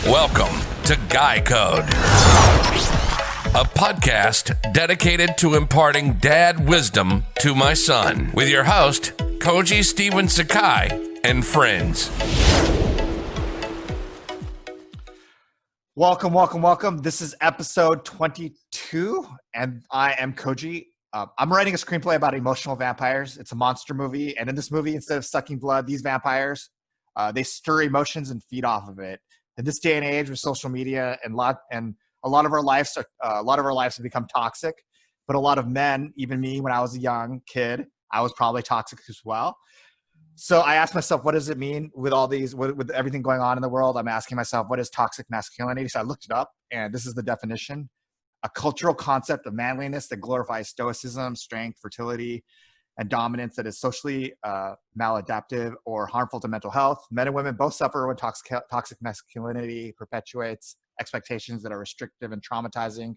Welcome to Guy Code, a podcast dedicated to imparting dad wisdom to my son, with your host, Koji Steven Sakai, and friends. Welcome. This is episode 22, and I am Koji. I'm writing a screenplay about emotional vampires. It's a monster movie, and in this movie, instead of sucking blood, these vampires, they stir emotions and feed off of it. In this day and age with social media and a lot of our lives have become toxic, but a lot of men, even me when I was a young kid, I was probably toxic as well. So I asked myself, what does it mean with all these, with everything going on in the world? I'm asking myself, what is toxic masculinity? So I looked it up, and this is the definition: a cultural concept of manliness that glorifies stoicism, strength, fertility, and dominance that is socially maladaptive or harmful to mental health. Men and women both suffer when toxic masculinity perpetuates expectations that are restrictive and traumatizing.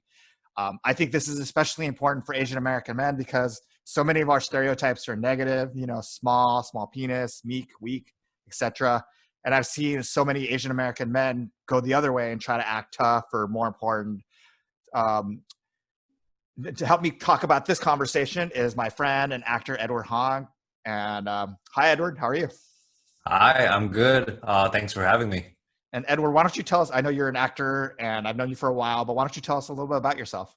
I think this is especially important for Asian American men because so many of our stereotypes are negative, small penis, meek, weak, etc. And I've seen so many Asian American men go the other way and try to act tough or more important. To help me talk about this conversation is my friend and actor, Edward Hong. And hi, Edward. How are you? Hi, I'm good. Thanks for having me. And Edward, why don't you tell us, I know you're an actor and I've known you for a while, but why don't you tell us a little bit about yourself?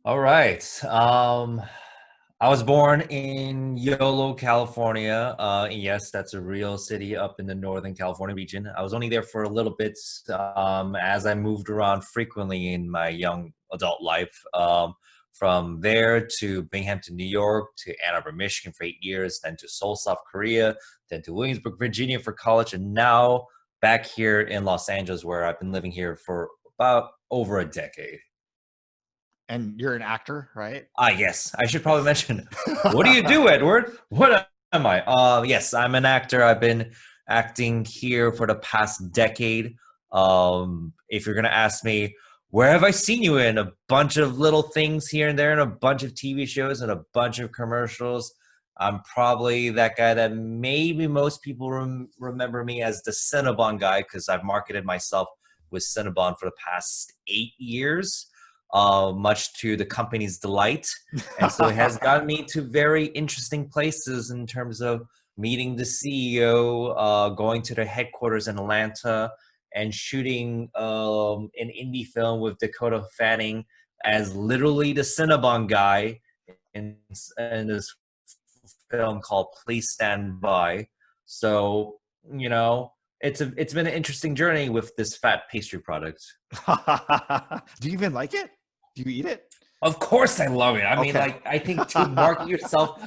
All right. I was born in Yolo, California. Yes, that's a real city up in the Northern California region. I was only there for a little bit as I moved around frequently in my young adult life. From there to Binghamton, New York, to Ann Arbor, Michigan for 8 years, then to Seoul, South Korea, then to Williamsburg, Virginia for college, and now back here in Los Angeles, where I've been living here for about over a decade. And you're an actor, right? Yes. I should probably mention, what do you do, Edward? What am I? Yes, I'm an actor. I've been acting here for the past decade. If you're going to ask me, where have I seen you in? A bunch of little things here and there and a bunch of TV shows and a bunch of commercials. I'm probably that guy that maybe most people remember me as the Cinnabon guy because I've marketed myself with Cinnabon for the past 8 years, much to the company's delight. And so it has gotten me to very interesting places in terms of meeting the CEO, going to their headquarters in Atlanta, and shooting an indie film with Dakota Fanning as literally the Cinnabon guy in this film called Please Stand By. So, it's been an interesting journey with this fat pastry product. Do you even like it? Do you eat it? Of course I love it. I mean, I think to market yourself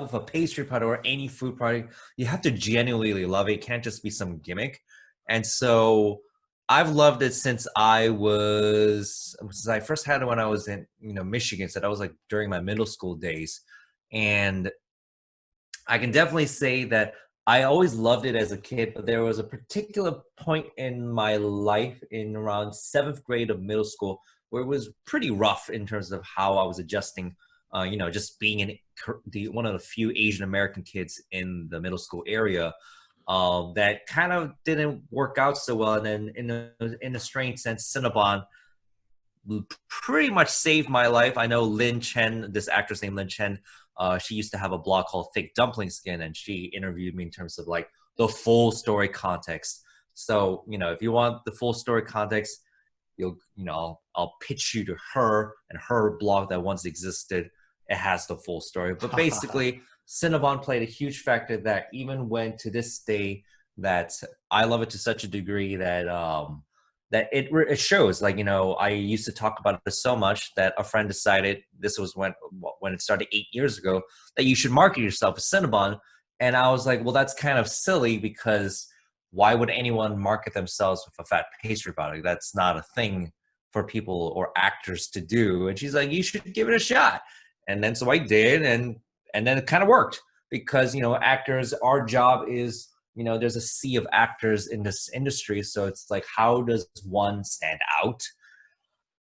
with a pastry product or any food product, you have to genuinely love it. It can't just be some gimmick. And so I've loved it since I first had it when I was in, Michigan. So that was like during my middle school days. And I can definitely say that I always loved it as a kid, but there was a particular point in my life in around 7th grade of middle school where it was pretty rough in terms of how I was adjusting, just being one of the few Asian American kids in the middle school area. That kind of didn't work out so well. And then in a strange sense, Cinnabon pretty much saved my life. I know Lin Chen, this actress named Lin Chen, she used to have a blog called Thick Dumpling Skin, and she interviewed me in terms of like the full story context. So, if you want the full story context, I'll pitch you to her and her blog that once existed. It has the full story. But basically, Cinnabon played a huge factor that even when to this day that I love it to such a degree that that it shows. Like, I used to talk about it so much that a friend decided, this was when it started 8 years ago, that you should market yourself as Cinnabon. And I was like, well, that's kind of silly because why would anyone market themselves with a fat pastry product? That's not a thing for people or actors to do. And she's like, you should give it a shot. And then so I did, and then it kind of worked because, actors, our job is, there's a sea of actors in this industry. So it's like, how does one stand out?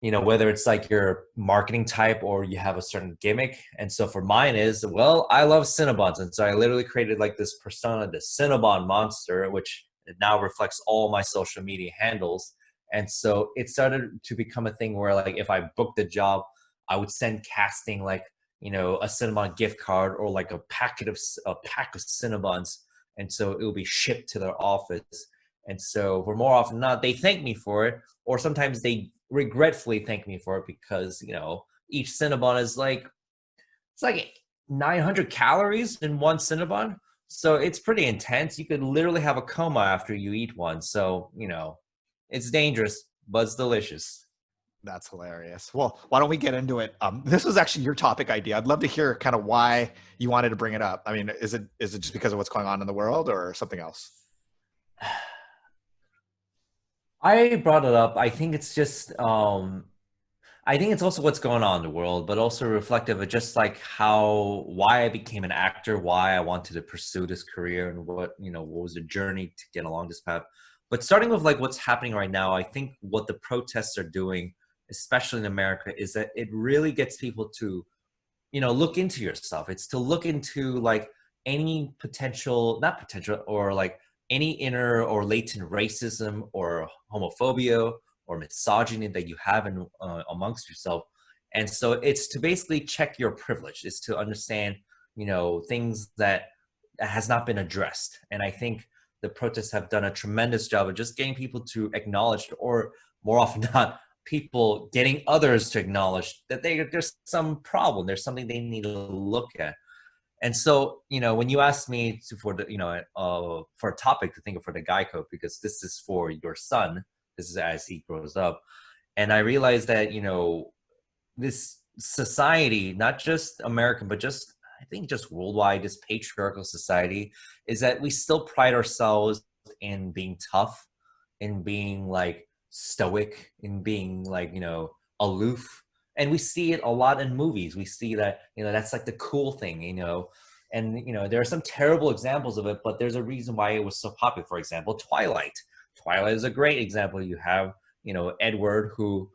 Whether it's like your marketing type or you have a certain gimmick. And so for mine is, well, I love Cinnabons. And so I literally created like this persona, the Cinnabon monster, which It now reflects all my social media handles. And so it started to become a thing where like if I booked a job, I would send casting like, you know, a Cinnabon gift card or like a pack of Cinnabons. And so it will be shipped to their office. And so for more often than not, they thank me for it, or sometimes they regretfully thank me for it because, you know, each Cinnabon is like, it's like 900 calories in one Cinnabon. So it's pretty intense. You could literally have a coma after you eat one. So, you know, it's dangerous, but it's delicious. That's hilarious. Well, why don't we get into it? This was actually your topic idea. I'd love to hear kind of why you wanted to bring it up. I mean, is it just because of what's going on in the world or something else? I brought it up. I think it's just, I think it's also what's going on in the world, but also reflective of just like why I became an actor, why I wanted to pursue this career, and what, you know, what was the journey to get along this path. But starting with like what's happening right now, I think what the protests are doing, especially in America, is that it really gets people to, you know, look into yourself. It's to look into like any potential, not potential, or like any inner or latent racism or homophobia or misogyny that you have in amongst yourself. And so it's to basically check your privilege. It's to understand, you know, things that has not been addressed. And I think the protests have done a tremendous job of just getting people to acknowledge, or more often not, people getting others to acknowledge that there's some problem. There's something they need to look at. And so, you know, when you asked me for the, you know, for a topic to think of for the Guy Code, because this is for your son, this is as he grows up. And I realized that, you know, this society, not just American, but just, I think just worldwide, this patriarchal society, is that we still pride ourselves in being tough, in being like stoic, in being like, you know, aloof. And we see it a lot in movies. We see that, you know, that's like the cool thing, you know. And, you know, there are some terrible examples of it, but there's a reason why it was so popular. For example, Twilight. Twilight is a great example. You have, you know, Edward, who,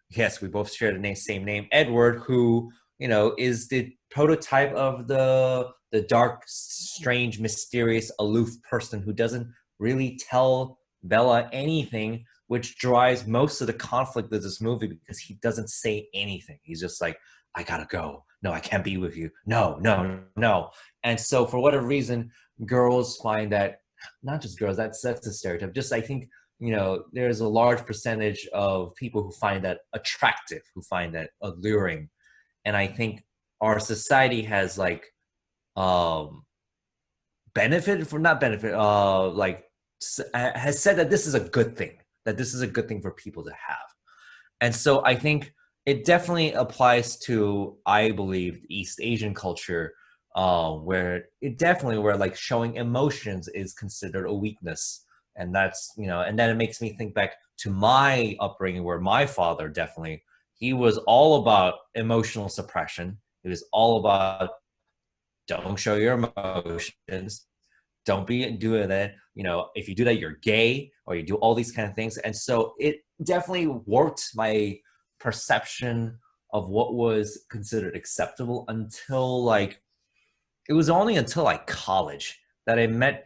yes, we both share the same name, Edward, who, you know, is the prototype of the dark, strange, mysterious, aloof person who doesn't really tell Bella anything, which drives most of the conflict of this movie because he doesn't say anything. He's just like, I gotta go. No, I can't be with you. No, no, no. And so for whatever reason, girls find that, not just girls, that's a stereotype. Just, I think, you know, there's a large percentage of people who find that attractive, who find that alluring. And I think our society has like benefited from, not benefit, like has said that this is a good thing, that this is a good thing for people to have. And so I think it definitely applies to, I believe, East Asian culture, where like showing emotions is considered a weakness. And that's, you know, and then it makes me think back to my upbringing, where my father definitely, he was all about emotional suppression. It was all about, don't show your emotions. Don't be doing that. You know, if you do that, you're gay, or you do all these kind of things. And so it definitely warped my perception of what was considered acceptable until like, it was only until like college that I met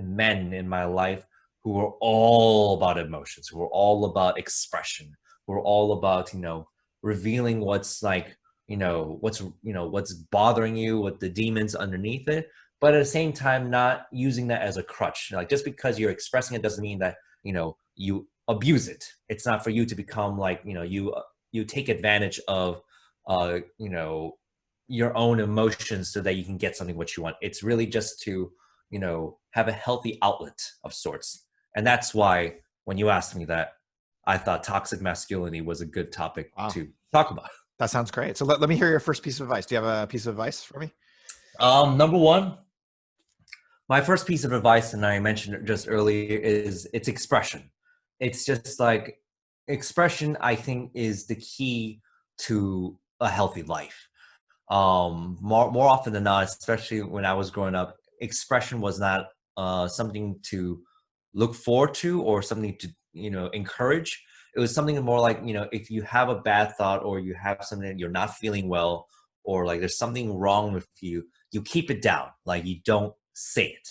men in my life who were all about emotions, who were all about expression, who were all about, you know, revealing what's like, what's bothering you, what the demons underneath it. But at the same time, not using that as a crutch. Like, just because you're expressing it doesn't mean that, you know, you abuse it. It's not for you to become like, you know, you take advantage of, you know, your own emotions so that you can get something what you want. It's really just to, you know, have a healthy outlet of sorts. And that's why when you asked me that, I thought toxic masculinity was a good topic to talk about. That sounds great. So let me hear your first piece of advice. Do you have a piece of advice for me? Number one, my first piece of advice, and I mentioned it just earlier, is it's expression. It's just like expression, I think, is the key to a healthy life. More often than not, especially when I was growing up, expression was not something to look forward to or something to, you know, encourage. It was something more like, you know, if you have a bad thought or you have something that you're not feeling well, or like there's something wrong with you, you keep it down. Like, you don't say it.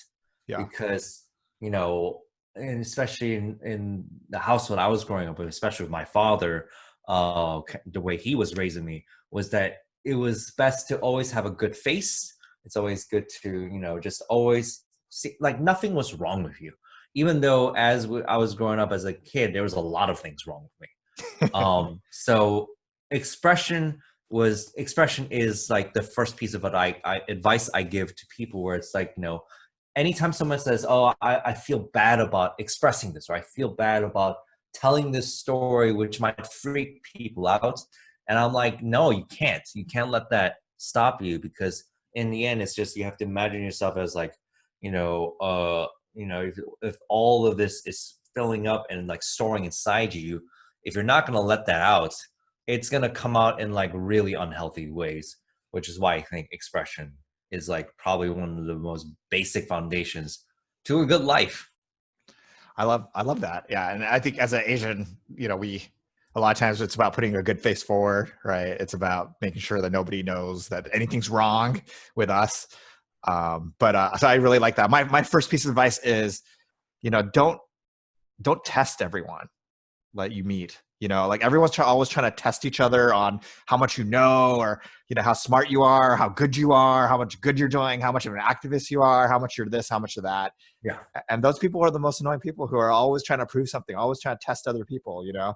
Yeah. Because, you know, and especially in the household I was growing up with, especially with my father, the way he was raising me was that it was best to always have a good face. It's always good to, you know, just always see like nothing was wrong with you. Even though I was growing up as a kid, there was a lot of things wrong with me. So expression is like the first piece of advice I give to people, where it's like, you know, anytime someone says, oh, I feel bad about expressing this, or I feel bad about telling this story, which might freak people out. And I'm like, no, you can't let that stop you, because in the end, it's just, you have to imagine yourself as like, if all of this is filling up and like storing inside you, if you're not going to let that out, it's going to come out in like really unhealthy ways, which is why I think expression is like probably one of the most basic foundations to a good life. I love that. Yeah. And I think as an Asian, you know, a lot of times it's about putting a good face forward, right? It's about making sure that nobody knows that anything's wrong with us. So I really like that. My first piece of advice is, you know, don't test everyone that you meet. You know, like everyone's always trying to test each other on how much you know, or, you know, how smart you are, how good you are, how much good you're doing, how much of an activist you are, how much you're this, how much of that. Yeah. And those people are the most annoying people, who are always trying to prove something, always trying to test other people, you know?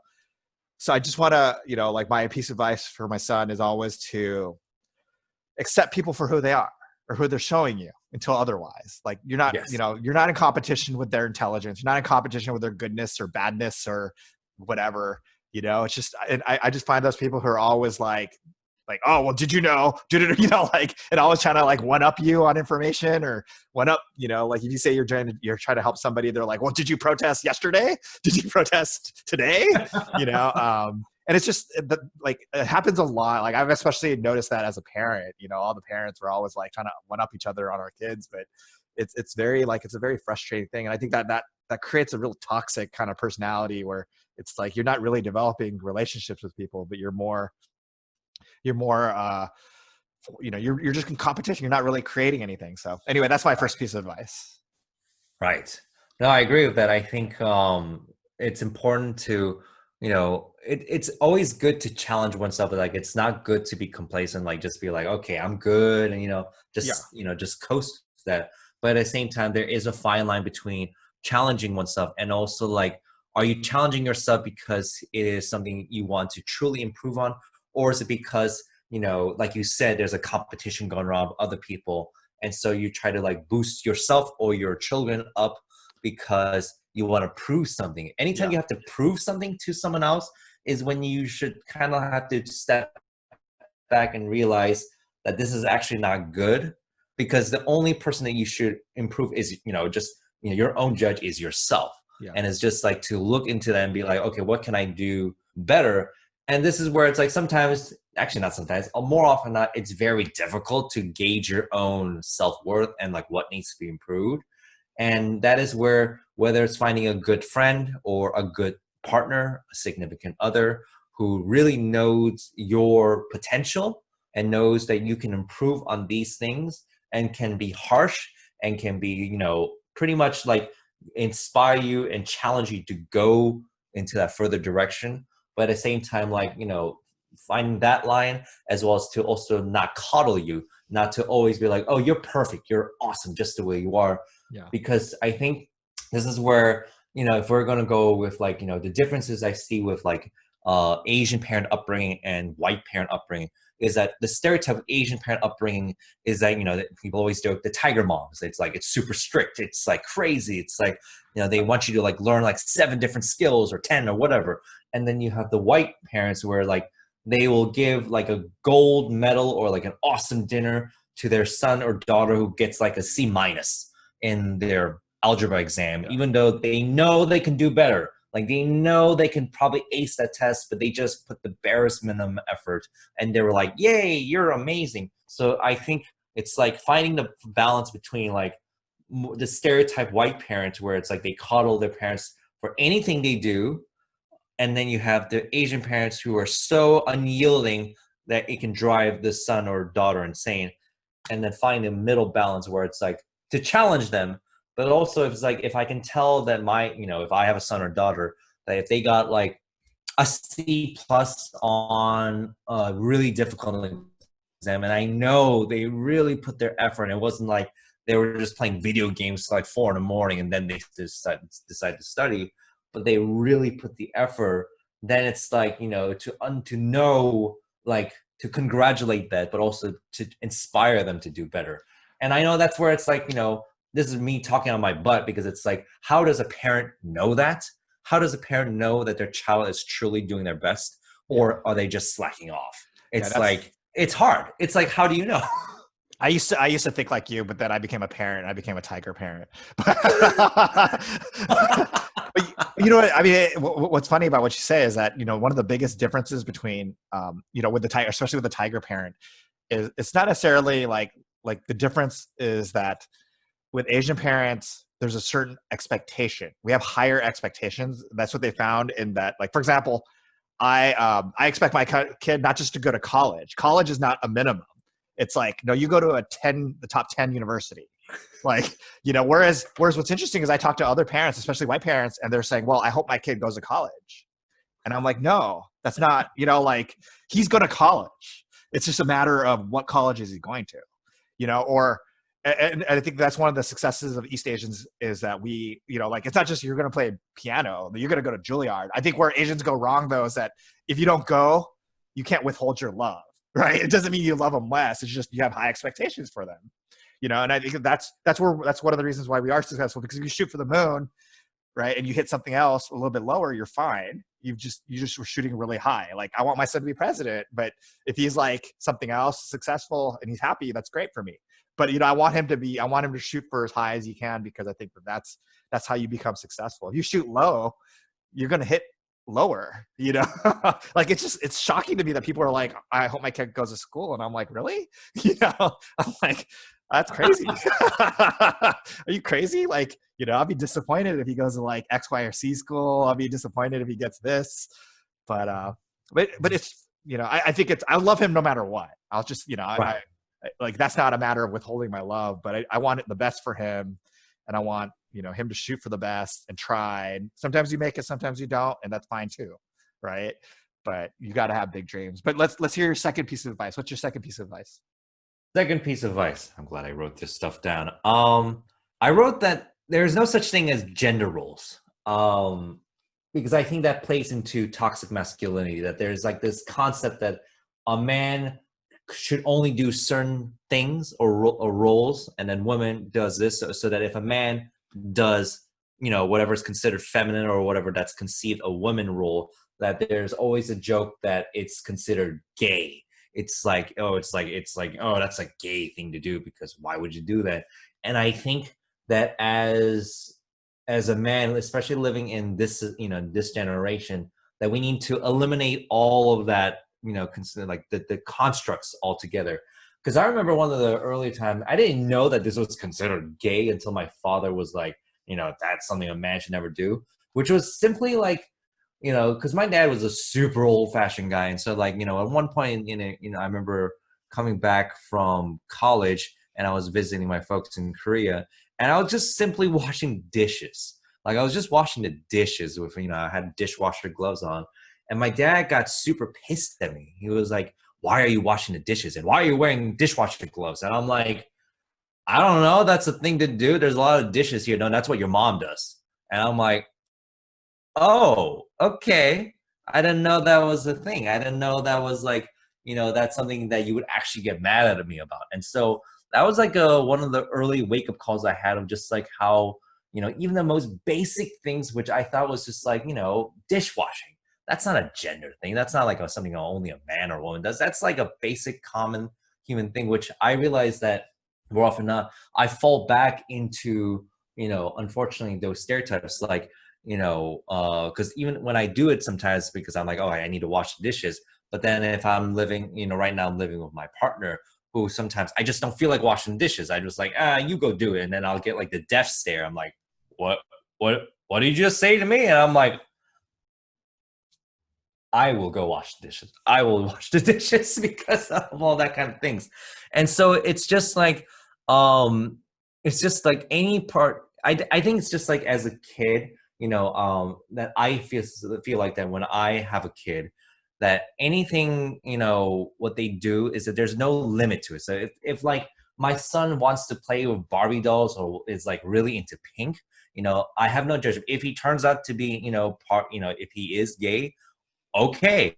So I just want to, you know, like my piece of advice for my son is always to accept people for who they are, or who they're showing you, until otherwise. Like you're not, Yes. you know, you're not in competition with their intelligence. You're not in competition with their goodness or badness or whatever, you know. It's just, I just find those people who are always like, oh, well, did you know, you know, like, and always trying to like one up you on information, or one up, you know, like if you say you're trying to help somebody, they're like, well, did you protest yesterday? Did you protest today? You know? And it's just like, it happens a lot. Like I've especially noticed that as a parent, you know, all the parents were always like trying to one up each other on our kids, but it's very like, it's a very frustrating thing. And I think that creates a real toxic kind of personality, where it's like, you're not really developing relationships with people, but you're more, you know, you're just in competition. You're not really creating anything. So anyway, that's my first piece of advice. Right. No, I agree with that. I think it's important to, you know, it's always good to challenge oneself. Like, it's not good to be complacent, like just be like, okay, I'm good. And, you know, just coast that. But at the same time, there is a fine line between challenging oneself and also like, are you challenging yourself because it is something you want to truly improve on? Or is it because, you know, like you said, there's a competition going around with other people, and so you try to like boost yourself or your children up because you want to prove something? Anytime you have to prove something to someone else is when you should kind of have to step back and realize that this is actually not good, because the only person that you should improve is, you know, just, you know, your own judge is yourself. And it's just like to look into that and be like, okay, what can I do better? And this is where it's like, sometimes, actually not sometimes, more often than not, it's very difficult to gauge your own self-worth and like what needs to be improved. And that is where, whether it's finding a good friend or a good partner, a significant other who really knows your potential and knows that you can improve on these things and can be harsh and can be, you know, pretty much like inspire you and challenge you to go into that further direction. But at the same time, like, you know, finding that line, as well as to also not coddle you, not to always be like, oh, you're perfect, you're awesome just the way you are. Because I think this is where, you know, if we're going to go with like, you know, the differences I see with like Asian parent upbringing and white parent upbringing, is that the stereotype of Asian parent upbringing is that, you know, that people always joke the tiger moms. It's like, it's super strict. It's like crazy. It's like, you know, they want you to like learn like 7 different skills or 10 or whatever. And then you have the white parents where like they will give like a gold medal or like an awesome dinner to their son or daughter who gets like a C- in their algebra exam, even though they know they can do better. Like they know they can probably ace that test, but they just put the barest minimum effort and they were like, yay, you're amazing. So I think it's like finding the balance between like the stereotype white parents where it's like they coddle their parents for anything they do. And then you have the Asian parents who are so unyielding that it can drive the son or daughter insane. And then find a middle balance where it's like to challenge them, But also, if it's like if I can tell that my, if I have a son or daughter, that if they got like a C plus on a really difficult exam, and I know they really put their effort. It wasn't like they were just playing video games till like 4 a.m. and then they decide to study, but they really put the effort. Then it's like, to know, like, to congratulate that, but also to inspire them to do better. And I know that's where it's like, this is me talking on my butt, because it's like, how does a parent know that? How does a parent know that their child is truly doing their best, or are they just slacking off? It's like, it's hard. It's like, how do you know? I used to think like you, but then I became a parent. I became a tiger parent. But you know what I mean? What's funny about what you say is that, one of the biggest differences between, with the tiger, especially with the tiger parent, is it's not necessarily like the difference is that with Asian parents, there's a certain expectation. We have higher expectations. That's what they found in that, like, for example, I expect my kid not just to go to college. College is not a minimum. It's like, no, you go to the top 10 university. Like, whereas what's interesting is I talk to other parents, especially white parents, and they're saying, well, I hope my kid goes to college. And I'm like, no, that's not, like, he's going to college. It's just a matter of what college is he going to, and I think that's one of the successes of East Asians is that we, like, it's not just you're going to play piano, you're going to go to Juilliard. I think where Asians go wrong, though, is that if you don't go, you can't withhold your love, right? It doesn't mean you love them less. It's just you have high expectations for them, and I think that's one of the reasons why we are successful, because if you shoot for the moon, right, and you hit something else a little bit lower, you're fine. You just were shooting really high. Like, I want my son to be president, but if he's like something else successful and he's happy, that's great for me. But I want him to shoot for as high as he can, because I think that's how you become successful. If you shoot low, you're going to hit lower, like, it's shocking to me that people are like, I hope my kid goes to school. And I'm like, really? I'm like, that's crazy. Are you crazy? Like, I'll be disappointed if he goes to like X, Y, or C school. I'll be disappointed if he gets this, but it's, I think I love him no matter what. I'll just, Right. like, that's not a matter of withholding my love, but I want it the best for him. And I want, him to shoot for the best and try. And sometimes you make it, sometimes you don't. And that's fine too. Right. But you got to have big dreams. But let's hear your second piece of advice. What's your second piece of advice? Second piece of advice. I'm glad I wrote this stuff down. I wrote that there's no such thing as gender roles. Because I think that plays into toxic masculinity, that there's like this concept that a man should only do certain things or roles, and then women does this, so that if a man does, whatever is considered feminine or whatever that's conceived a woman role, that there's always a joke that it's considered gay. It's like, oh, that's a gay thing to do, because why would you do that? And I think that as a man, especially living in this, this generation, that we need to eliminate all of that, consider like the constructs altogether. Because I remember one of the early times, I didn't know that this was considered gay until my father was like, that's something a man should never do, which was simply like, because my dad was a super old-fashioned guy. And so, like, at one point, I remember coming back from college and I was visiting my folks in Korea, and I was just simply washing dishes. Like, I was just washing the dishes with, I had dishwasher gloves on. And my dad got super pissed at me. He was like, why are you washing the dishes? And why are you wearing dishwasher gloves? And I'm like, I don't know. That's a thing to do. There's a lot of dishes here. No, that's what your mom does. And I'm like, oh, okay. I didn't know that was a thing. I didn't know that was like, that's something that you would actually get mad at me about. And so that was like one of the early wake-up calls I had of just like how, even the most basic things, which I thought was just like, dishwashing. That's not a gender thing. That's not like something only a man or woman does. That's like a basic common human thing, which I realize that more often not, I fall back into, unfortunately, those stereotypes, like, because even when I do it sometimes, because I'm like, oh, I need to wash the dishes. But then if I'm living, right now I'm living with my partner, who sometimes I just don't feel like washing dishes. I just like, you go do it. And then I'll get like the death stare. I'm like, what did you just say to me? And I'm like, I will go wash the dishes. I will wash the dishes because of all that kind of things. And so it's just like any part, I think it's just like as a kid, that I feel like that when I have a kid, that anything, what they do is that there's no limit to it. So if like my son wants to play with Barbie dolls or is like really into pink, I have no judgment. If he turns out to be, if he is gay, okay.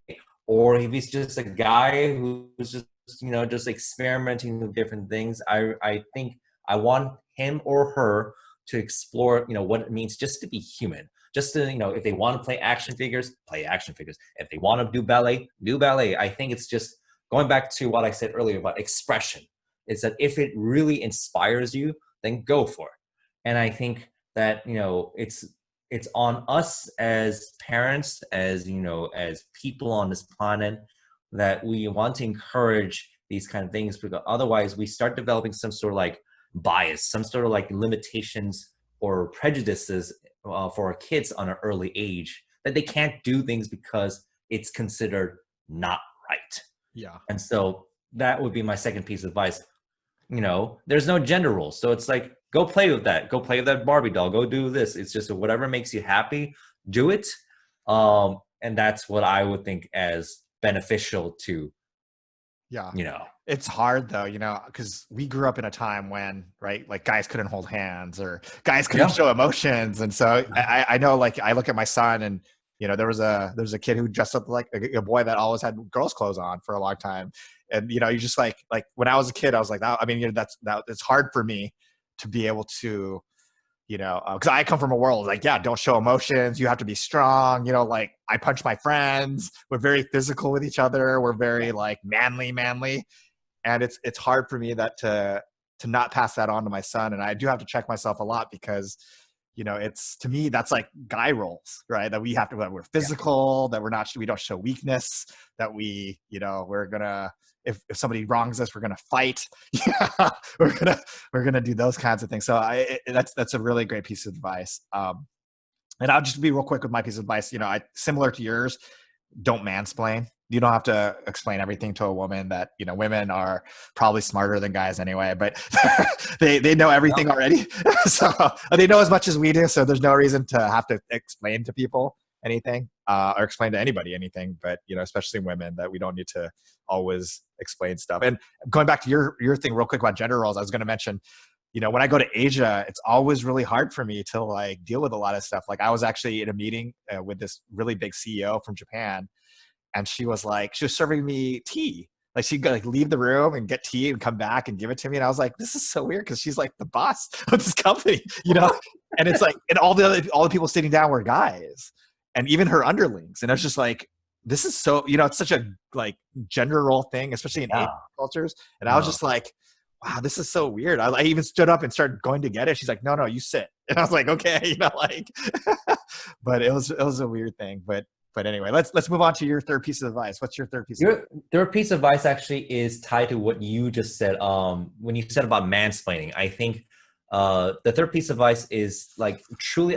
Or if he's just a guy who's just experimenting with different things, I think I want him or her to explore, what it means just to be human. Just to, if they want to play action figures, play action figures. If they want to do ballet, do ballet. I think it's just going back to what I said earlier about expression. It's that if it really inspires you, then go for it. And I think that, it's on us as parents, as people on this planet, that we want to encourage these kind of things, because otherwise we start developing some sort of like bias, some sort of like limitations or prejudices for our kids on an early age, that they can't do things because it's considered not right. Yeah. And so that would be my second piece of advice. There's no gender rules. So it's like, go play with that. Go play with that Barbie doll. Go do this. It's just whatever makes you happy, do it. And that's what I would think as beneficial to, It's hard though, because we grew up in a time when, right, like guys couldn't hold hands or guys couldn't show emotions. And so I know, like, I look at my son and, there was a kid who dressed up like a boy that always had girls' clothes on for a long time. And, you just like when I was a kid, I was like, that, I mean, it's hard for me to be able to, because I come from a world like, don't show emotions. You have to be strong. Like I punch my friends. We're very physical with each other. We're very like manly. And it's hard for me that to not pass that on to my son. And I do have to check myself a lot because, it's, to me, that's like guy roles, right? That we have to, that we're physical, that we don't show weakness, that we're gonna, if somebody wrongs us, we're gonna fight. We're gonna do those kinds of things. So that's a really great piece of advice. And I'll just be real quick with my piece of advice. Similar to yours, don't mansplain. You don't have to explain everything to a woman. That women are probably smarter than guys anyway, but they know everything already. So they know as much as we do. So there's no reason to have to explain to people anything or explain to anybody anything. But especially women, that we don't need to always explain stuff. And going back to your thing real quick about gender roles, I was going to mention, when I go to Asia, it's always really hard for me to like deal with a lot of stuff. Like I was actually in a meeting with this really big CEO from Japan. And she was serving me tea. Like she'd like leave the room and get tea and come back and give it to me. And I was like, this is so weird, because she's like the boss of this company, And it's like, and all the people sitting down were guys, and even her underlings. And I was just like, this is so, it's such a like gender role thing, especially in Asian cultures. And I was just like, wow, this is so weird. I even stood up and started going to get it. She's like, no, you sit. And I was like, okay, but it was a weird thing. But anyway, let's move on to your third piece of advice. What's your third piece of advice? Third piece of advice actually is tied to what you just said. When you said about mansplaining, I think the third piece of advice is like truly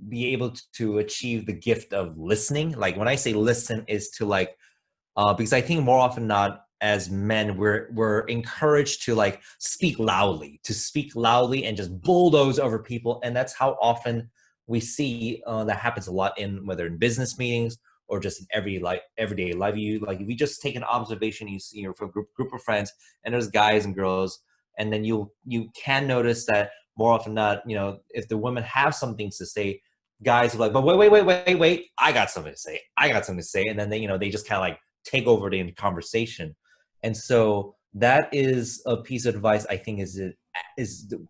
be able to achieve the gift of listening. Like when I say listen, is to like, because I think more often not, as men, we're encouraged to like speak loudly and just bulldoze over people. And that's how often we see that happens a lot whether in business meetings or just in everyday life. If you just take an observation, you see from a group of friends, and there's guys and girls, and then you can notice that more often not, if the women have some things to say, guys are like, but wait, I got something to say, and then they just kind of like take over the conversation. And so that is a piece of advice I think is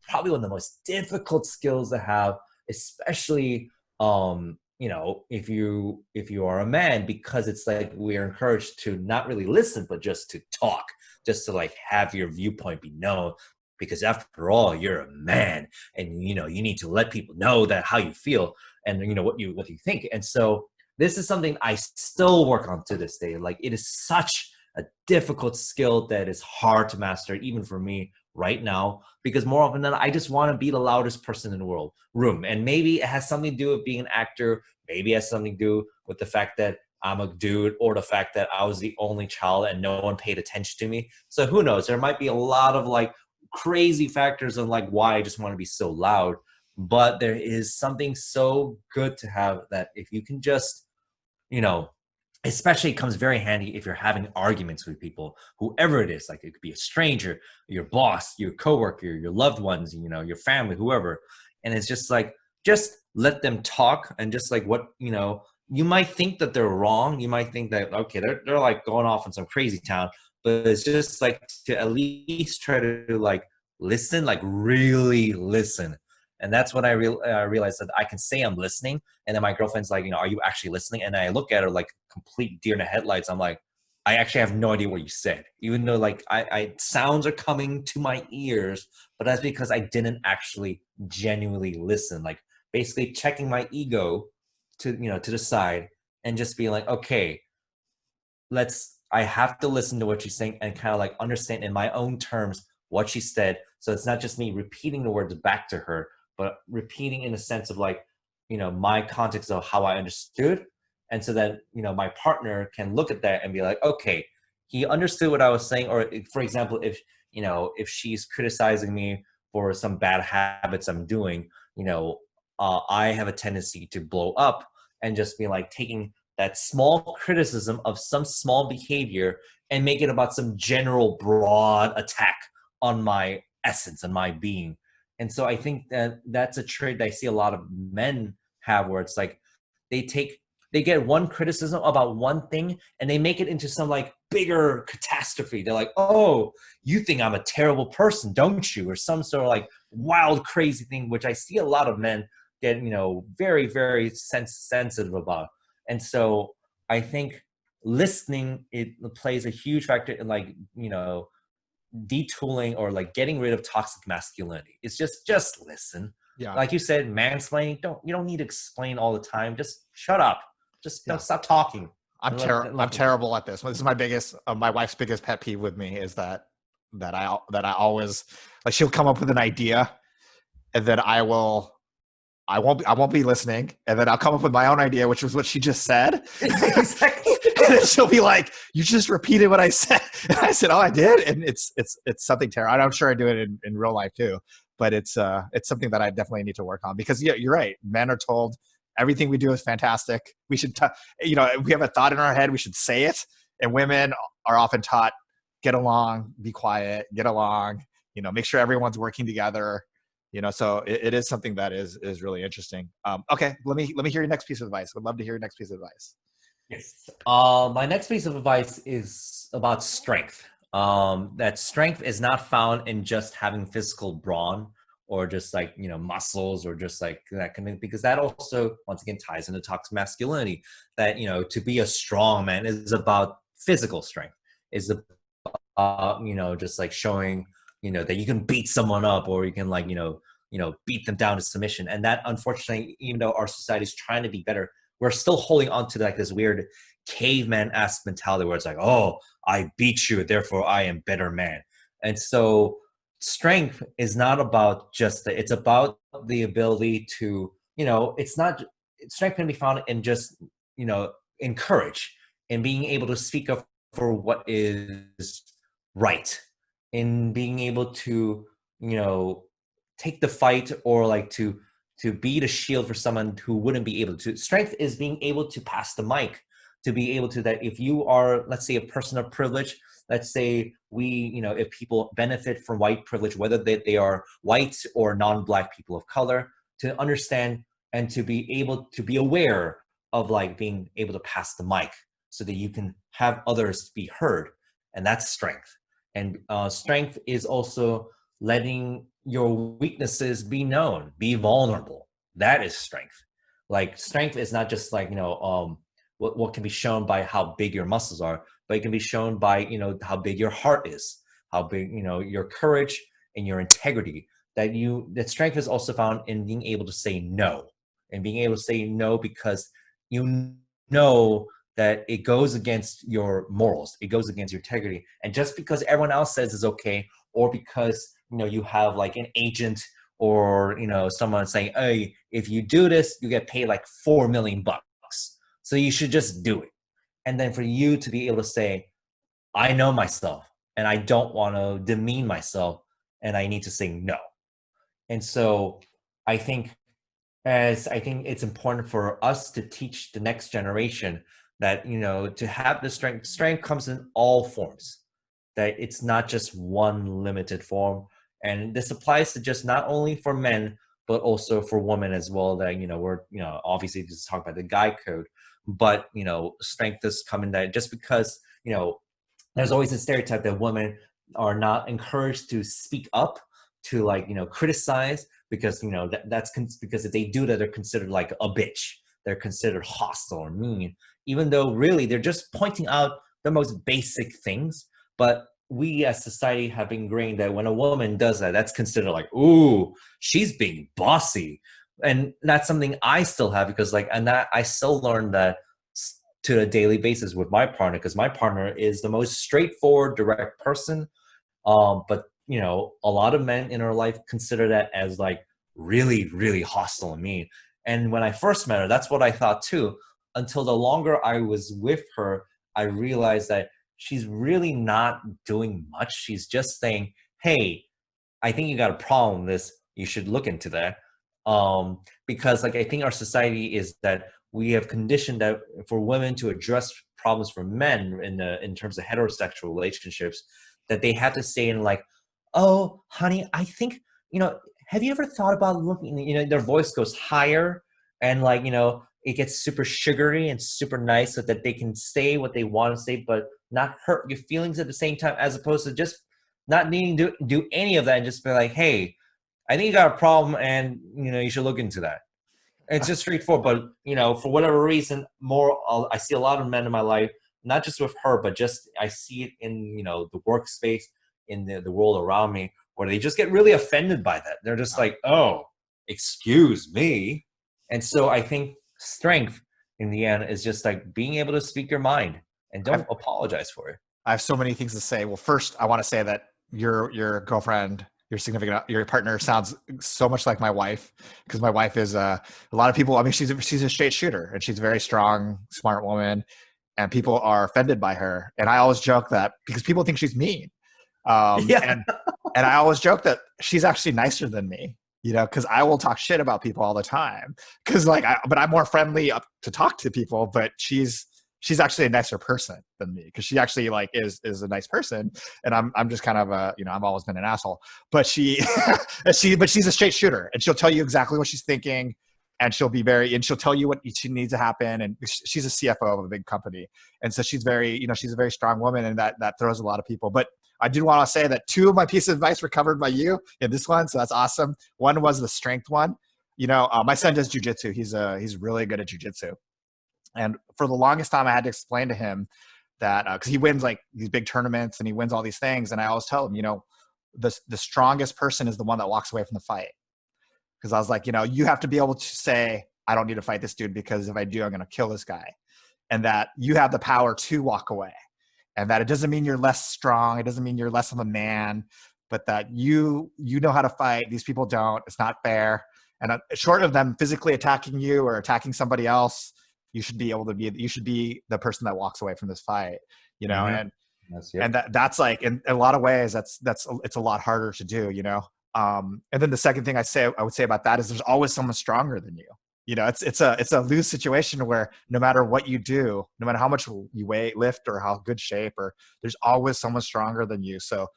probably one of the most difficult skills to have, especially if you are a man, because it's like we're encouraged to not really listen, but just to talk, just to like have your viewpoint be known, because after all, you're a man, and you need to let people know that how you feel and what you think. And so this is something I still work on to this day. Like it is such a difficult skill that is hard to master, even for me right now, because more often than not, I just want to be the loudest person in the room. And maybe it has something to do with being an actor. Maybe it has something to do with the fact that I'm a dude, or the fact that I was the only child and no one paid attention to me. So who knows? There might be a lot of like crazy factors on like why I just want to be so loud. But there is something so good to have that if you can just, you know, especially it comes very handy if you're having arguments with people, whoever it is, like it could be a stranger, your boss, your coworker, your loved ones, you know, your family, whoever. And it's just like, just let them talk and just like what, you know, you might think that they're wrong. You might think that, okay, they're like going off in some crazy town, but it's just like to at least try to like listen, like really listen. And that's when I realized that I can say I'm listening. And then my girlfriend's like, you know, are you actually listening? And I look at her like complete deer in the headlights. I'm like, I actually have no idea what you said, even though like I sounds are coming to my ears, but that's because I didn't actually genuinely listen. Like basically checking my ego to, you know, to the side and just being like, okay, I have to listen to what she's saying and kind of like understand in my own terms what she said. So it's not just me repeating the words back to her, but repeating in a sense of like, you know, my context of how I understood. And so that, you know, my partner can look at that and be like, okay, he understood what I was saying. Or for example, if, you know, if she's criticizing me for some bad habits I'm doing, you know, I have a tendency to blow up and just be like taking that small criticism of some small behavior and make it about some general broad attack on my essence and my being. And so I think that that's a trait that I see a lot of men have where it's like they get one criticism about one thing and they make it into some like bigger catastrophe. They're like, oh, you think I'm a terrible person, don't you? Or some sort of like wild, crazy thing, which I see a lot of men get, you know, very, very sensitive about. And so I think listening, it plays a huge factor in like, you know, detooling or like getting rid of toxic masculinity. It's just listen. Yeah. Like you said, mansplaining, you don't need to explain all the time. Just shut up. Just don't stop talking. I'm terrible at this. This is my wife's biggest pet peeve with me is that I always like she'll come up with an idea and then I won't be listening, and then I'll come up with my own idea, which was what she just said. Exactly. And then she'll be like, "You just repeated what I said." And I said, "Oh, I did," and it's something terrible. I'm sure I do it in real life too, but it's something that I definitely need to work on because yeah, you're right. Men are told everything we do is fantastic. We should, we have a thought in our head, we should say it, and women are often taught, get along, be quiet, get along. You know, make sure everyone's working together. You know, so it is something that is really interesting. Okay, let me hear your next piece of advice. Would love to hear your next piece of advice. Yes. My next piece of advice is about strength. That strength is not found in just having physical brawn or just like, you know, muscles or just like that kind of, because that also once again ties into toxic masculinity. That, you know, to be a strong man is about physical strength. Is about, you know, just like showing, you know, that you can beat someone up or you can like, you know, beat them down to submission. And that unfortunately, even though our society is trying to be better, we're still holding on to like this weird caveman-esque mentality where it's like, oh, I beat you, therefore I am better man. And so strength is not about just it's about the ability to, you know, it's not, strength can be found in just, you know, in courage, in being able to speak up for what is right, in being able to, you know, take the fight or like to be the shield for someone who wouldn't be able to. Strength is being able to pass the mic, to be able to, that if you are, let's say, a person of privilege, let's say you know, if people benefit from white privilege, whether they are white or non-Black people of color, to understand and to be able to be aware of like being able to pass the mic so that you can have others be heard. And that's strength. And strength is also letting your weaknesses be known, be vulnerable. That is strength. Like strength is not just like, you know, what can be shown by how big your muscles are, but it can be shown by, you know, how big your heart is, how big, you know, your courage and your integrity. That strength is also found in being able to say no, and being able to say no because you know that it goes against your morals, it goes against your integrity. And just because everyone else says it's okay, or because, you know, you have like an agent or, you know, someone saying, hey, if you do this, you get paid like $4 million. So you should just do it. And then for you to be able to say, I know myself and I don't want to demean myself, and I need to say no. And so I think it's important for us to teach the next generation that, to have the strength comes in all forms, that it's not just one limited form. And this applies to just not only for men, but also for women as well, that, we're, obviously just talk about the guy code, but, strength does come in that just because, there's always a stereotype that women are not encouraged to speak up, to criticize, because because if they do that, they're considered like a bitch, they're considered hostile or mean, even though really they're just pointing out the most basic things. But we as society have ingrained that when a woman does that, that's considered like, ooh, she's being bossy. And that's something I still have, because I still learn that to a daily basis with my partner, because my partner is the most straightforward, direct person. But a lot of men in her life consider that as like really, really hostile and mean. And when I first met her, that's what I thought too. Until the longer I was with her, I realized that she's really not doing much. She's just saying, hey, I think you got a problem with this. You should look into that. Because I think our society is that we have conditioned that for women to address problems for men in terms of heterosexual relationships, that they have to say in like, oh, honey, I think, have you ever thought about looking, their voice goes higher, and it gets super sugary and super nice, so that they can say what they want to say, but not hurt your feelings at the same time, as opposed to just not needing to do any of that and just be like, hey, I think you got a problem, and, you should look into that. It's just straightforward. But, for whatever reason, I see a lot of men in my life, not just with her, but just I see it in, the workspace, in the world around me, where they just get really offended by that. They're just like, oh, excuse me. And so I think strength in the end is just like being able to speak your mind and don't apologize for it. I have so many things to say. Well, first, I want to say that your girlfriend, your partner sounds so much like my wife, because my wife is a lot of people. I mean, she's a straight shooter, and she's a very strong, smart woman, and people are offended by her. And I always joke that because people think she's mean. And I always joke that she's actually nicer than me, because I will talk shit about people all the time. But I'm more friendly to talk to people. But she's actually a nicer person than me, because she actually is a nice person, and I'm just kind of I've always been an asshole. But she's a straight shooter, and she'll tell you exactly what she's thinking, and she'll tell you what she needs to happen. And she's a CFO of a big company, and so she's she's a very strong woman, and that throws a lot of people. But I did want to say that 2 of my pieces of advice were covered by you in this one, so that's awesome. One was the strength one. My son does jujitsu. He's really good at jujitsu, and for the longest time, I had to explain to him that because he wins these big tournaments and he wins all these things, and I always tell him, the strongest person is the one that walks away from the fight. Because I was like, you have to be able to say, I don't need to fight this dude, because if I do, I'm going to kill this guy, and that you have the power to walk away. And that it doesn't mean you're less strong. It doesn't mean you're less of a man, but that you know how to fight. These people don't. It's not fair. And short of them physically attacking you or attacking somebody else, you should be the person that walks away from this fight, Mm-hmm. And that's in a lot of ways, it's a lot harder to do, and then the second thing I would say about that is there's always someone stronger than you. It's a lose situation where no matter what you do, no matter how much you lift or how good shape, there's always someone stronger than you. So,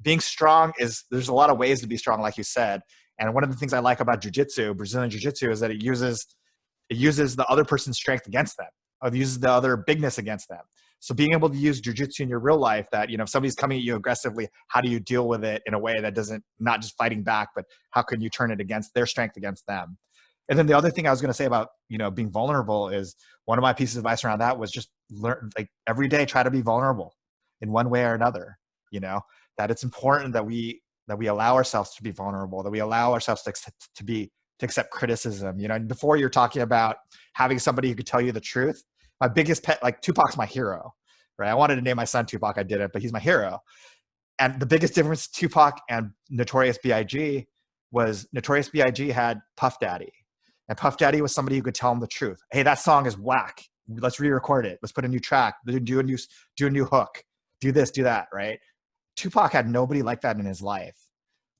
being strong there's a lot of ways to be strong, like you said. And one of the things I like about jiu-jitsu, Brazilian jiu-jitsu, is that it uses the other person's strength against them, or it uses the other bigness against them. So being able to use jiu-jitsu in your real life, that, if somebody's coming at you aggressively, how do you deal with it in a way that doesn't, not just fighting back, but how can you turn it against their strength against them? And then the other thing I was going to say about, being vulnerable is, one of my pieces of advice around that was just learn, every day, try to be vulnerable in one way or another, that it's important that we allow ourselves to be vulnerable, that we allow ourselves to accept criticism. Before, you're talking about having somebody who could tell you the truth. My biggest pet, Tupac's my hero, right? I wanted to name my son Tupac. I didn't, but he's my hero. And the biggest difference Tupac and Notorious B.I.G. was Notorious B.I.G. had Puff Daddy. And Puff Daddy was somebody who could tell him the truth. Hey, that song is whack. Let's re-record it. Let's put a new track. Do a new hook. Do this, do that, right? Tupac had nobody like that in his life.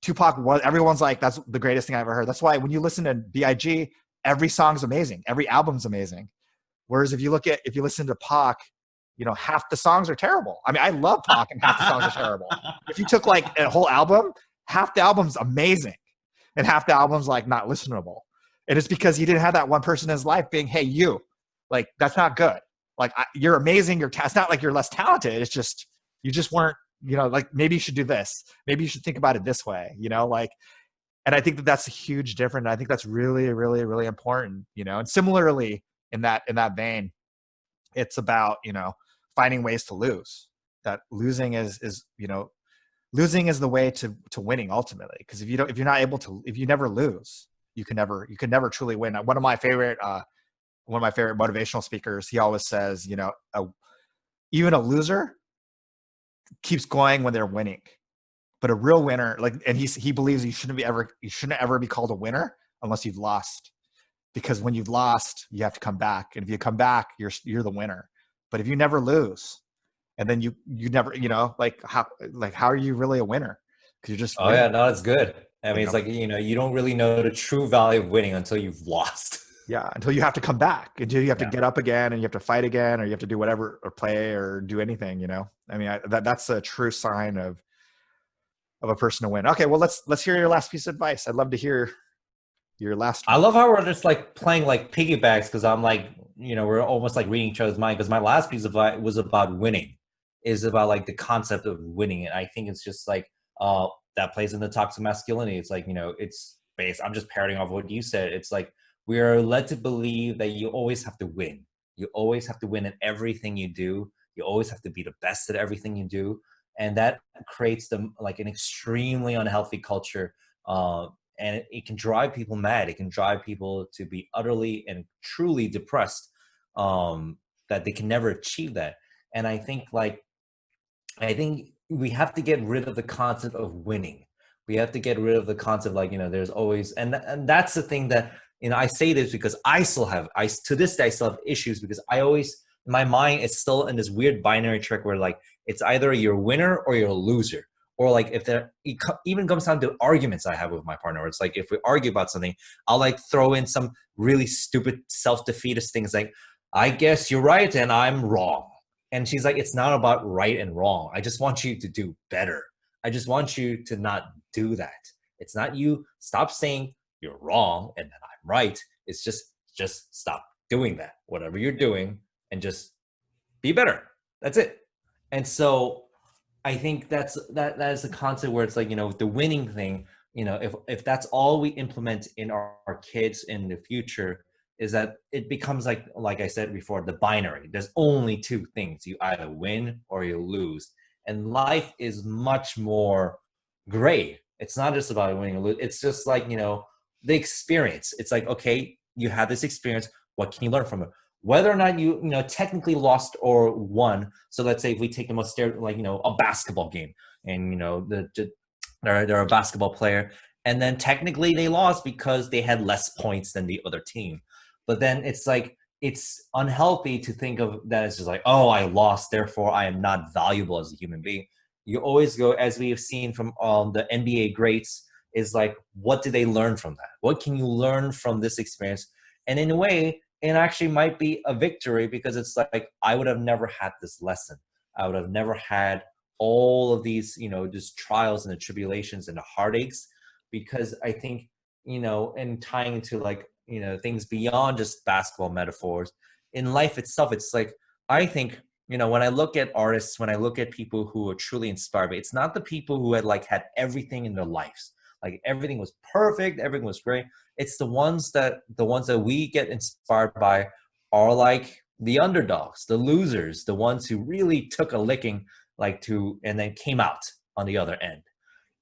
Tupac was, everyone's like, that's the greatest thing I ever heard. That's why when you listen to B.I.G., every song's amazing. Every album's amazing. Whereas if you listen to Pac, you know, half the songs are terrible. I mean, I love Pac and half the songs are terrible. If you took like a whole album, half the album's amazing and half the album's like not listenable. And it's because he didn't have that one person in his life being, hey, you, like, that's not good. Like, you're amazing. It's not like you're less talented. It's just, you just weren't, you know, like, maybe you should do this. Maybe you should think about it this way, you know, like, and I think that that's a huge difference. I think that's really, really, really important, you know. And similarly, in that vein, it's about, you know, finding ways to lose. That losing is you know, losing is the way to winning ultimately. Because if you're not able to, if you never lose, you can never truly win. One of my favorite motivational speakers, he always says, you know, even a loser keeps going when they're winning. But a real winner, like, and he believes you shouldn't ever be called a winner unless you've lost, because when you've lost, you have to come back, and if you come back, you're the winner. But if you never lose, and then you never, you know, like how are you really a winner? Because you're just winning. Yeah, no, it's good. I mean, it's know? like, you know, you don't really know the true value of winning until you've lost. Yeah, until you have to come back, until you have to get up again, and you have to fight again, or you have to do whatever, or play, or do anything. You know, I mean, that's a true sign of a person to win. Okay, well, let's hear your last piece of advice. I'd love to hear your last one. I love how we're just like playing like piggybacks, because I'm like, you know, we're almost like reading each other's mind, because my last piece of advice was about winning, is about like the concept of winning. And I think it's just like that plays in the toxic masculinity. It's like, you know, it's based, I'm just parroting off what you said. It's like we are led to believe that you always have to win. You always have to win in everything you do. You always have to be the best at everything you do. And that creates like an extremely unhealthy culture. And it can drive people mad. It can drive people to be utterly and truly depressed, that they can never achieve that. And I think we have to get rid of the concept of winning. We have to get rid of the concept, like, you know, there's always, and that's the thing that, you know, I say this because to this day, I still have issues, because I always, in my mind, it's still in this weird binary trick where like, it's either you're a winner or you're a loser. Or like, if it even comes down to arguments I have with my partner, it's like, if we argue about something, I'll like throw in some really stupid self-defeatist things like, I guess you're right and I'm wrong. And she's like, it's not about right and wrong. I just want you to do better. I just want you to not do that. It's not you. Stop saying you're wrong and then I'm right. It's just stop doing that, whatever you're doing, and just be better. That's it. And so I think that is the concept where it's like, you know, the winning thing, you know, if that's all we implement in our kids in the future, is that it becomes like I said before, the binary. There's only two things. You either win or you lose. And life is much more gray. It's not just about winning or lose. It's just like, you know, the experience. It's like, okay, you have this experience. What can you learn from it? Whether or not you know, technically lost or won. So let's say if we take the most like, you know, a basketball game, and, you know, they're a basketball player, and then technically they lost because they had less points than the other team. But then it's like, it's unhealthy to think of that as just like, oh, I lost, therefore I am not valuable as a human being. You always go, as we have seen from the NBA greats, is like, what did they learn from that? What can you learn from this experience? And in a way, it actually might be a victory, because it's like, I would have never had this lesson. I would have never had all of these, you know, just trials and the tribulations and the heartaches, because I think, you know, and tying into like, you know, things beyond just basketball metaphors, in life itself, it's like, I think, you know, when I look at artists, when I look at people who are truly inspired, it's not the people who had everything in their lives. Like everything was perfect, everything was great. It's the ones that we get inspired by are like the underdogs, the losers, the ones who really took a licking, and then came out on the other end.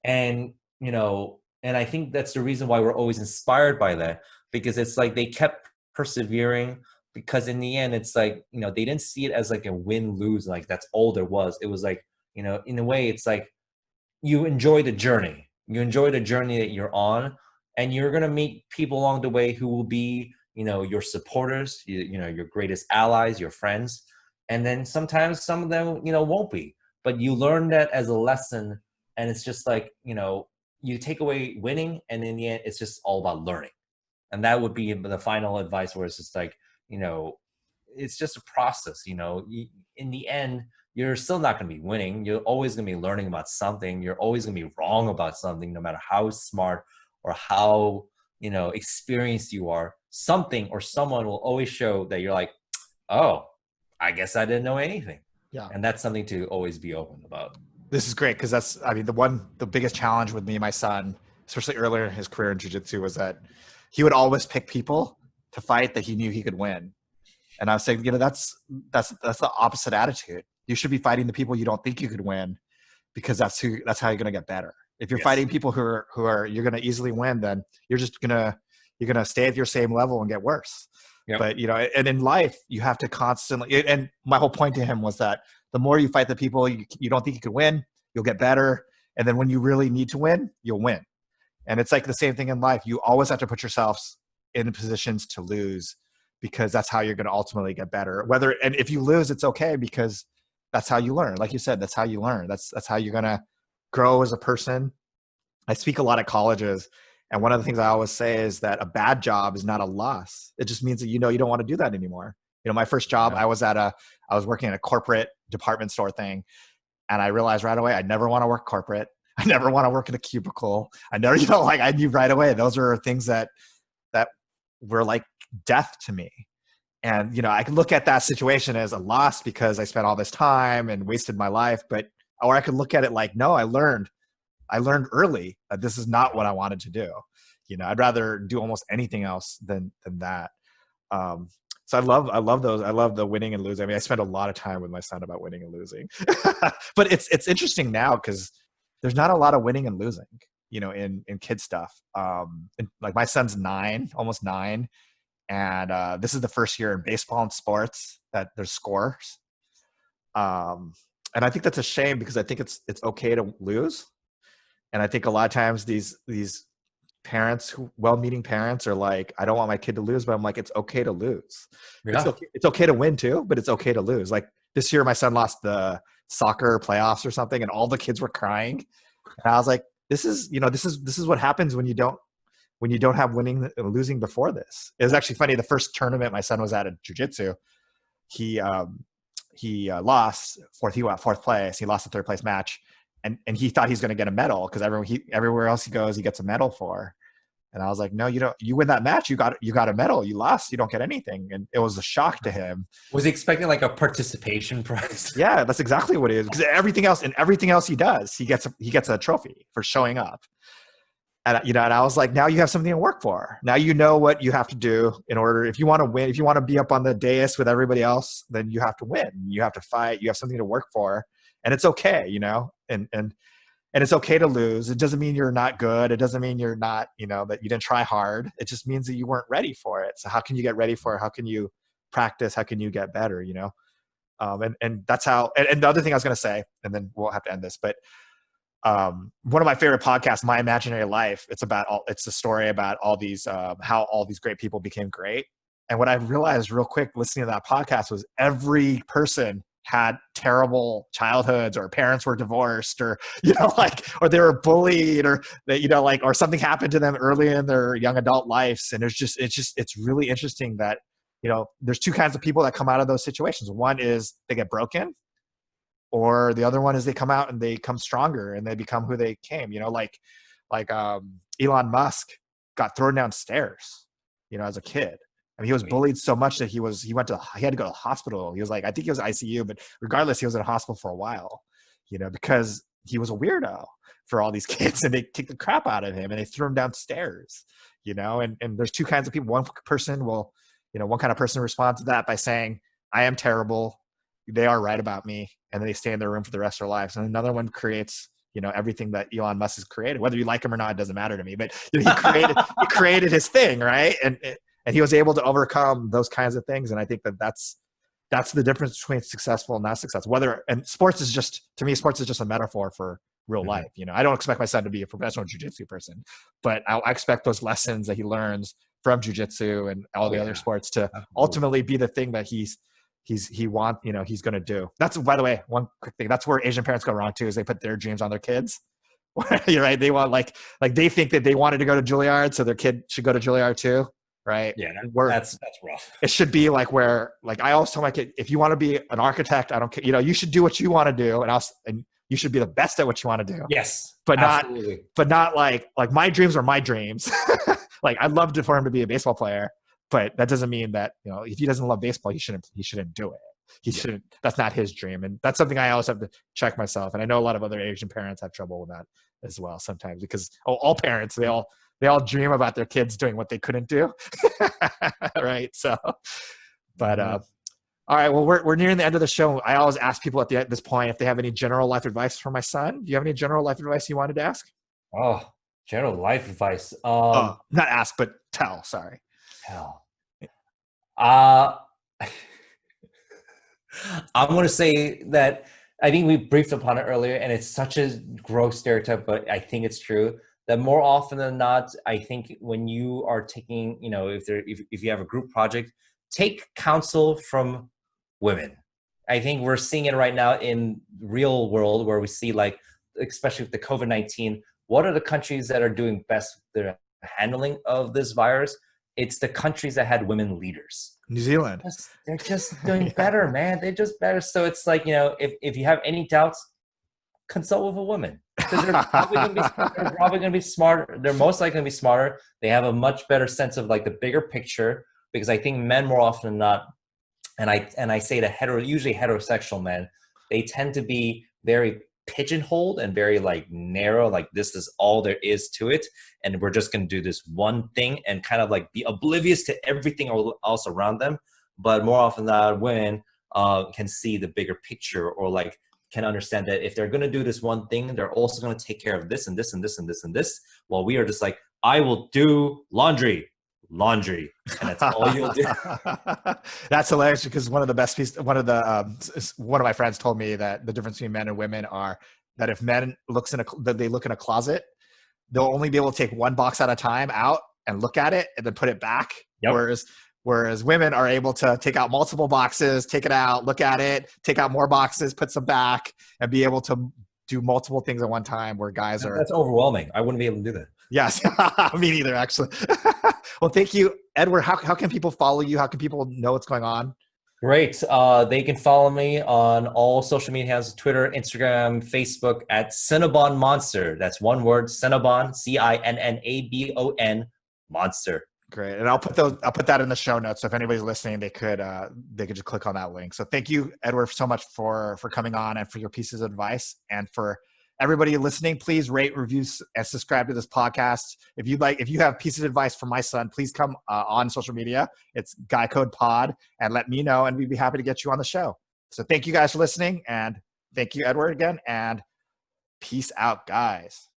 And, you know, and I think that's the reason why we're always inspired by that, because it's like they kept persevering, because in the end, it's like, you know, they didn't see it as like a win-lose, like that's all there was. It was like, you know, in a way, it's like you enjoy the journey. You enjoy the journey that you're on, and you're going to meet people along the way who will be, you know, your supporters, you know, your greatest allies, your friends. And then sometimes some of them, you know, won't be, but you learn that as a lesson. And it's just like, you know, you take away winning, and in the end, it's just all about learning. And that would be the final advice, where it's just like, it's just a process. In the end, you're still not going to be winning. You're always going to be learning about something. You're always going to be wrong about something, no matter how smart or how, experienced you are. Something or someone will always show that you're like, oh, I guess I didn't know anything. Yeah. And that's something to always be open about. This is great, because the biggest challenge with me and my son, especially earlier in his career in jiu-jitsu, was that he would always pick people to fight that he knew he could win. And I was saying, that's the opposite attitude. You should be fighting the people you don't think you could win, because that's how you're going to get better. If you're fighting people who are you're going to easily win, then you're going to stay at your same level and get worse. Yep. But, and in life, you have to constantly, and my whole point to him was that the more you fight the people you don't think you could win, you'll get better. And then when you really need to win, you'll win. And it's like the same thing in life. You always have to put yourselves in positions to lose, because that's how you're going to ultimately get better. And if you lose, it's okay, because that's how you learn. Like you said, that's how you learn. That's how you're going to grow as a person. I speak a lot at colleges, and one of the things I always say is that a bad job is not a loss. It just means that you don't want to do that anymore. My first job, I was working at a corporate department store thing, and I realized right away I never want to work corporate. I never want to work in a cubicle. I never, I knew right away those are things that were like death to me. And I could look at that situation as a loss because I spent all this time and wasted my life, or I could look at it like, no, I learned early that this is not what I wanted to do. I'd rather do almost anything else than that. So I love those. I love the winning and losing. I mean, I spent a lot of time with my son about winning and losing, but it's interesting now because there's not a lot of winning and losing, in kid stuff. Like my son's 9, almost 9. And this is the first year in baseball and sports that there's scores. And I think that's a shame, because I think it's okay to lose. And I think a lot of times these parents, well-meaning parents, are like, I don't want my kid to lose, but I'm like, it's okay to lose. Yeah. It's okay to win too, but it's okay to lose. Like this year, my son lost the soccer playoffs or something, and all the kids were crying. And I was like, this is what happens when you don't have winning and losing before this. It was actually funny. The first tournament my son was at jiu-jitsu, he lost fourth place. He lost the third place match. And he thought he's going to get a medal, because everywhere else he goes, he gets a medal for. And I was like, no, you don't. You win that match, you got a medal. You lost, you don't get anything. And it was a shock to him. Was he expecting like a participation prize? Yeah, that's exactly what it is. Because everything else he does, he gets a trophy for showing up. And and I was like, now you have something to work for. Now you know what you have to do in order. If you want to win, if you want to be up on the dais with everybody else, then you have to win. You have to fight. You have something to work for. And it's okay, and it's okay to lose. It doesn't mean you're not good. It doesn't mean you're not, that you didn't try hard. It just means that you weren't ready for it. So how can you get ready for it? How can you practice? How can you get better? And that's how, and the other thing I was going to say, and then we'll have to end this, but one of my favorite podcasts, My Imaginary Life, it's a story about all these, how all these great people became great. And what I realized real quick listening to that podcast was every person had terrible childhoods, or parents were divorced, or or they were bullied, or or something happened to them early in their young adult lives. And it's really interesting that there's two kinds of people that come out of those situations. One is they get broken, or the other one is they come out and they come stronger and they become who they came. Elon Musk got thrown downstairs as a kid. I mean, he was bullied so much that he had to go to the hospital. He was like, I think he was ICU, but regardless, he was in a hospital for a while, because he was a weirdo for all these kids, and they kicked the crap out of him and they threw him downstairs, and there's two kinds of people. One person will, one kind of person responds to that by saying, I am terrible. They are right about me. And then they stay in their room for the rest of their lives. And another one creates, everything that Elon Musk has created. Whether you like him or not, it doesn't matter to me, but he created his thing. Right. And he was able to overcome those kinds of things. And I think that's the difference between successful and not successful. Sports is just a metaphor for real life. I don't expect my son to be a professional jiu-jitsu person, but I expect those lessons that he learns from jiu-jitsu and all the other sports to ultimately be the thing that he's going to do. That's, by the way, one quick thing. That's where Asian parents go wrong too, is they put their dreams on their kids. You're right. They want like they think that they wanted to go to Juilliard, so their kid should go to Juilliard too, right? Yeah, Where that's rough. it should be like where like I always tell my kid, if you want to be an architect, I don't care. You know, you should do what you want to do, and you should be the best at what you want to do. Yes, but absolutely. not like my dreams are my dreams. Like I'd love for him to be a baseball player, but that doesn't mean that, you know, if he doesn't love baseball, he shouldn't do it. He shouldn't. That's not his dream, and that's something I always have to check myself. And I know a lot of other Asian parents have trouble with that as well sometimes, because all parents, they all dream about their kids doing what they couldn't do. Right. So, but all right, well, we're nearing the end of the show. I always ask people at this point if they have any general life advice for my son. Do you have any general life advice you wanted to ask? Oh, general life advice. Not ask, but tell. Sorry. Hell. I'm going to say that I think we briefed upon it earlier, and it's such a gross stereotype, but I think it's true that more often than not, I think when you are taking, you know, if you have a group project, take counsel from women. I think we're seeing it right now in real world, where we see, like, especially with the COVID-19, what are the countries that are doing best with their handling of this virus? It's the countries that had women leaders. New Zealand. They're just doing better, man. They're just better. So it's like, you know, if you have any doubts, consult with a woman. Because they're probably going to be smarter. They're most likely going to be smarter. They have a much better sense of like the bigger picture. Because I think men more often than not, and I say to usually heterosexual men, they tend to be very pigeonholed and very like narrow, like this is all there is to it, and we're just going to do this one thing and kind of like be oblivious to everything else around them. But more often than not, women can see the bigger picture, or like can understand that if they're going to do this one thing, they're also going to take care of this and this and this and this and this, while we are just like, I will do laundry, and that's all you'll do. That's hilarious, because one of my friends told me that the difference between men and women are that if men look in a closet, they'll only be able to take one box at a time out and look at it and then put it back. Yep. Whereas women are able to take out multiple boxes, take it out, look at it, take out more boxes, put some back, and be able to do multiple things at one time, where guys are... That's overwhelming. I wouldn't be able to do that. Yes. Me neither, actually. Well, thank you, Edward. How can people follow you? How can people know what's going on? Great. They can follow me on all social media handles: Twitter, Instagram, Facebook, at Cinnabon Monster. That's one word, Cinnabon, Cinnabon, Monster. Great. And I'll put that in the show notes. So if anybody's listening, they could just click on that link. So thank you, Edward, so much for coming on and for your pieces of advice. And for everybody listening, please rate, review, and subscribe to this podcast. If you have pieces of advice for my son, please come on social media. It's Guy Code Pod, and let me know, and we'd be happy to get you on the show. So thank you guys for listening, and thank you, Edward, again, and peace out, guys.